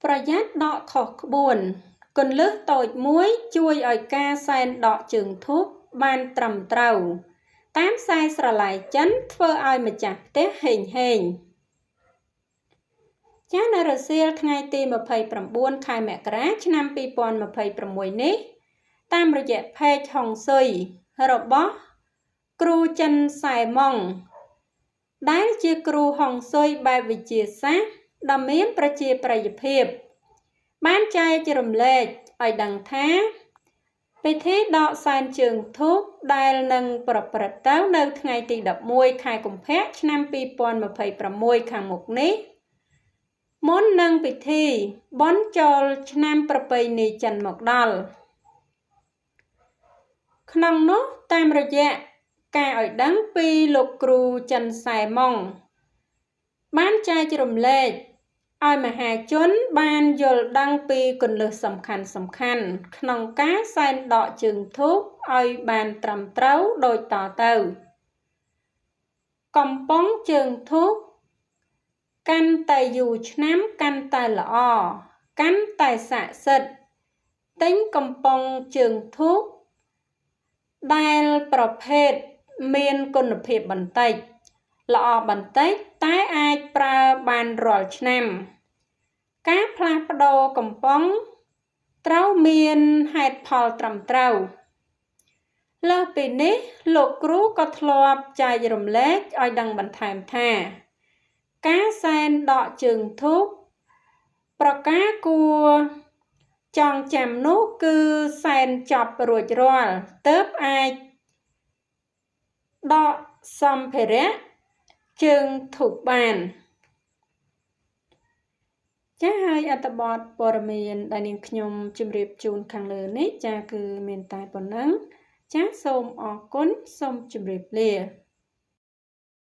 ប្រយ័ត្នដកខុសក្បួនគន្លឹះតូចមួយជួយឲ្យការសែនដកជើងធូបបានត្រឹមត្រូវតាមខ្សែស្រឡាយចិនធ្វើឲ្យម្ចាស់ផ្ទះហេងចានៅរសៀលថ្ងៃទី29ខែមករាឆ្នាំ2026នេះតាមរយៈផេកហុងស៊ុយរបស់គ្រូចិនសែម៉ុងដែលជាគ្រូហុងស៊ុយបែបវិទ្យាសាស្ត្រដ៏មានប្រជាប្រិយភាពបានចែករំលែកឲ្យដឹងថាពិធីដកសែនជើងធូបដែលនឹងប្រព្រឹត្តទៅនៅថ្ងៃទី11ខែកុម្ភៈឆ្នាំ2026ខាងមុខនេះមុននឹងពិធីបុណ្យចូលឆ្នាំប្រពៃណីចិនមកដល់ក្នុងនោះតាមរយៈការឲ្យដឹងពីលោកគ្រូចិនសែម៉ុងបានចែករំលែកឲ្យមហាជនបានយល់ដឹងពីគន្លឹះសំខាន់ក្នុងការសែនដកជើងធូបឲ្យបានត្រឹមត្រូវដូចតទៅកំប៉ុងជើងធូបកាន់តែយូរឆ្នាំកាន់តែល្អកាន់តែស័ក្តិសិទ្ធិទិញកំប៉ុងជើងធូបដែលប្រភេទមានគុណភាពបន្តិចល្អបន្តិចតែអាចប្រើបានរាល់ឆ្នាំការផ្លាស់ប្ដូរកំប៉ុងត្រូវមានហេតុផលត្រឹមត្រូវលើសពីនេះលោកគ្រូក៏ធ្លាប់ចែករំលែកឲ្យដឹងបន្ថែមថាការសែនដកជើងធូបប្រការគួរចងចាំនោះគឺសែនចប់រួចរាល់ទើបអាចដកសម្ភារៈជើងធូបបានចាហើយអត្ថបទព័ត៌មានដែលនាងខ្ញុំជម្រាបជូនខាងលើនេះចាគឺមានតែប៉ុណ្ណឹងចាសូមអរគុណសូមជម្រាបលា